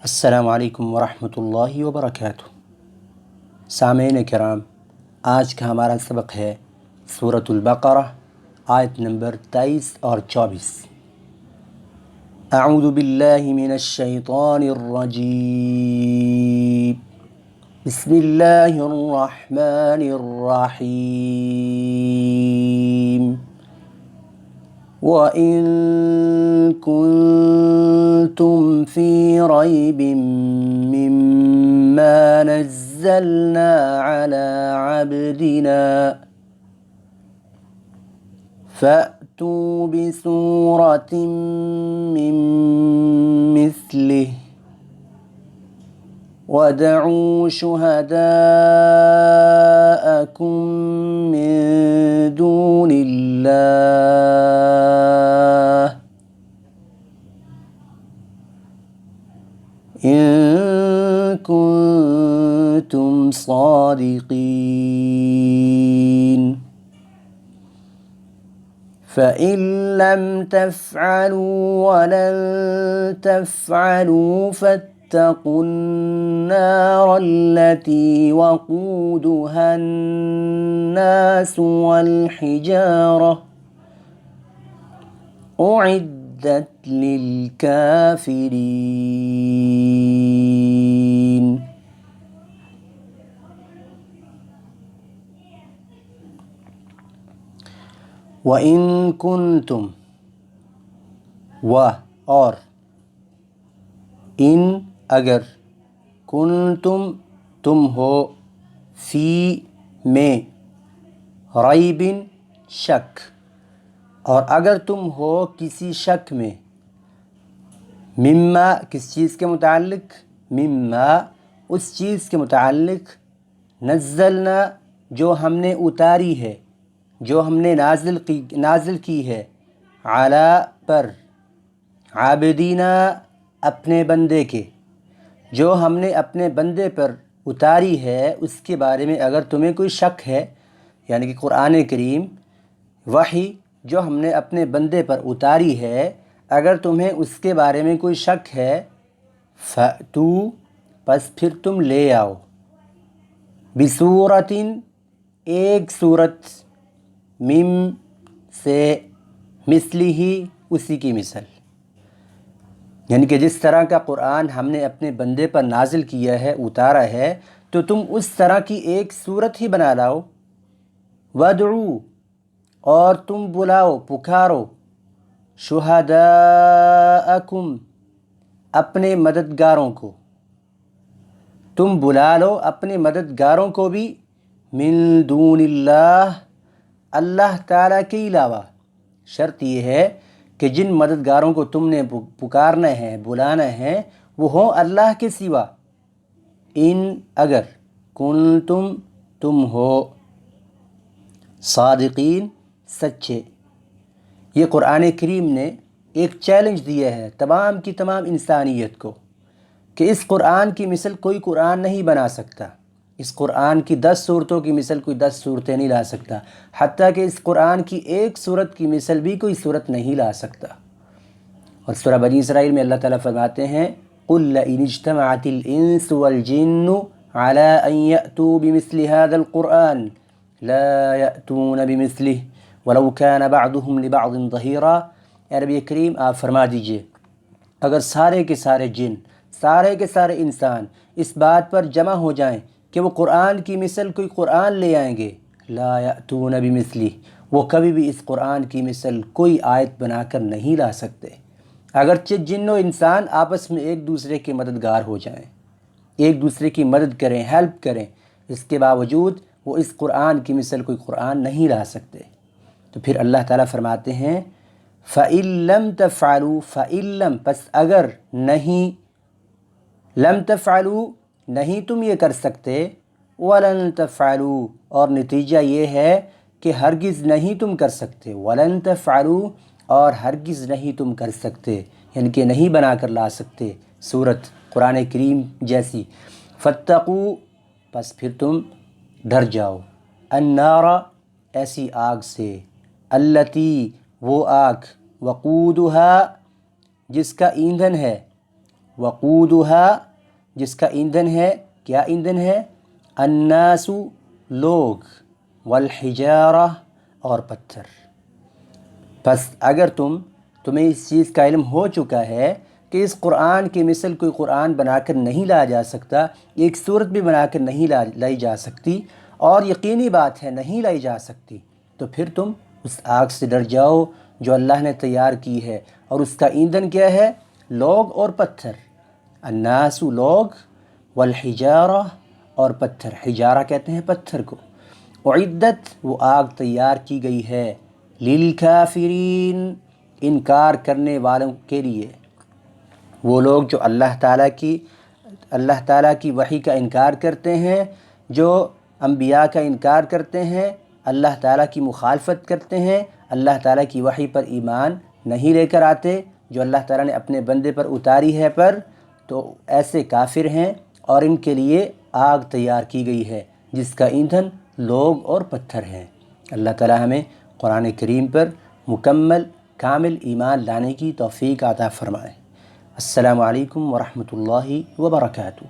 السلام علیکم ورحمۃ اللہ وبرکاتہ۔ سامعین کرام، آج کا ہمارا سبق ہے سورۃ البقرہ، آیت نمبر 23 اور 24۔ اعوذ باللہ من الشیطان الرجیم، بسم اللہ الرحمن الرحیم۔ وَإِن كُنتُمْ فِي رَيْبٍ مِّمَّا نَزَّلْنَا عَلَىٰ عَبْدِنَا فَأْتُوا بِسُورَةٍ مِّن مِّثْلِهِ وَادْعُوا شُهَدَاءَكُم مِّن دُونِ اللَّهِ إِن كُنتُمْ صَادِقِينَ فَإِن لَّمْ تَفْعَلُوا وَلَن تَفْعَلُوا فَاتَّقُوا النَّارَ الَّتِي وَقُودُهَا النَّاسُ وَالْحِجَارَةُ أُعِدَّتْ لِلْكَافِرِينَ۔ وَإِن كُنتُمْ، و اور، ان اگر، کنتم تم ہو، فی میں، ریب شک، اور اگر تم ہو کسی شک میں، مما کس چیز کے متعلق، مما اس چیز کے متعلق، نزلنا جو ہم نے اتاری ہے، جو ہم نے نازل کی ہے، علی پر، عابدینا اپنے بندے کے، جو ہم نے اپنے بندے پر اتاری ہے، اس کے بارے میں اگر تمہیں کوئی شک ہے، یعنی کہ قرآن کریم وحی جو ہم نے اپنے بندے پر اتاری ہے، اگر تمہیں اس کے بارے میں کوئی شک ہے، فَأْتُوا پس پھر تم لے آؤ، بِسُورَةٍ ایک صورت، مِم سے، مثلہ اسی کی مثل، یعنی کہ جس طرح کا قرآن ہم نے اپنے بندے پر نازل کیا ہے، اتارا ہے، تو تم اس طرح کی ایک صورت ہی بنا لاؤ، وَادْعُوا اور تم بلاؤ، پکارو، شُہَدَاءَکُم اپنے مددگاروں کو، تم بلا لو اپنے مددگاروں کو بھی، من دون اللہ اللہ تعالیٰ کے علاوہ۔ شرط یہ ہے کہ جن مددگاروں کو تم نے پکارنا ہے، بلانا ہے، وہ ہوں اللہ کے سوا، ان اگر، کنتم تم ہو، صادقین سچے۔ یہ قرآن کریم نے ایک چیلنج دیا ہے تمام کی تمام انسانیت کو کہ اس قرآن کی مثل کوئی قرآن نہیں بنا سکتا، اس قرآن کی 10 صورتوں کی مثل کوئی 10 صورتیں نہیں لا سکتا، حتیٰ کہ اس قرآن کی ایک صورت کی مثل بھی کوئی صورت نہیں لا سکتا۔ اور سورہ بنی اسرائیل میں اللہ تعالیٰ فرماتے ہیں، قُلْ لَئِنِ اجْتَمَعَتِ الْإِنسُ وَالْجِنُّ عَلَىٰ أَن يَأْتُوا بِمِثْلِ هَذَا الْقُرْآنِ لَا يَأْتُونَ بِمِثْلِهِ وَلَوْ كَانَ بَعْضُهُمْ لِبَعْضٍ ظَهِيرًا۔ اے نبی کریم آپ فرما دیجئے، اگر سارے کے سارے جن، سارے کے سارے انسان اس بات پر جمع ہو جائیں کہ وہ قرآن کی مثل کوئی قرآن لے آئیں گے، لا یأتون بمثلہ وہ کبھی بھی اس قرآن کی مثل کوئی آیت بنا کر نہیں لا سکتے، اگرچہ جن و انسان آپس میں ایک دوسرے کے مددگار ہو جائیں، ایک دوسرے کی مدد کریں، ہیلپ کریں، اس کے باوجود وہ اس قرآن کی مثل کوئی قرآن نہیں لا سکتے۔ تو پھر اللہ تعالیٰ فرماتے ہیں، فَإِن لَّمْ تَفْعَلُوا فَإِن لَّمْ پس اگر نہیں، لم تفعلوا نہیں تم یہ کر سکتے، وَلَن تفعلوا اور نتیجہ یہ ہے کہ ہرگز نہیں تم کر سکتے، وَلَن تفعلوا اور ہرگز نہیں تم کر سکتے، یعنی کہ نہیں بنا کر لا سکتے صورت قرآن کریم جیسی، فَاتَّقُوا پس پھر تم ڈر جاؤ، النار ایسی آگ سے، التی وہ آگ، وقودها جس کا ایندھن ہے، وقودها جس کا ایندھن ہے، کیا ایندھن ہے؟ الناس لوگ، والحجارہ اور پتھر۔ بس اگر تمہیں اس چیز کا علم ہو چکا ہے کہ اس قرآن کی مثل کوئی قرآن بنا کر نہیں لایا جا سکتا، ایک صورت بھی بنا کر نہیں لائی جا سکتی، اور یقینی بات ہے نہیں لائی جا سکتی، تو پھر تم اس آگ سے ڈر جاؤ جو اللہ نے تیار کی ہے، اور اس کا ایندھن کیا ہے؟ لوگ اور پتھر۔ الناس لوگ، والحجارہ اور پتھر، حجارہ کہتے ہیں پتھر کو۔ اعدت وہ آگ تیار کی گئی ہے، للکافرین انکار کرنے والوں کے لیے، وہ لوگ جو اللہ تعالیٰ کی وحی کا انکار کرتے ہیں، جو انبیاء کا انکار کرتے ہیں، اللہ تعالیٰ کی مخالفت کرتے ہیں، اللہ تعالیٰ کی وحی پر ایمان نہیں لے کر آتے جو اللہ تعالیٰ نے اپنے بندے پر اتاری ہے تو ایسے کافر ہیں، اور ان کے لیے آگ تیار کی گئی ہے جس کا ایندھن لوگ اور پتھر ہیں۔ اللہ تعالیٰ ہمیں قرآن کریم پر مکمل کامل ایمان لانے کی توفیق عطا فرمائے۔ السلام علیکم ورحمۃ اللہ وبرکاتہ۔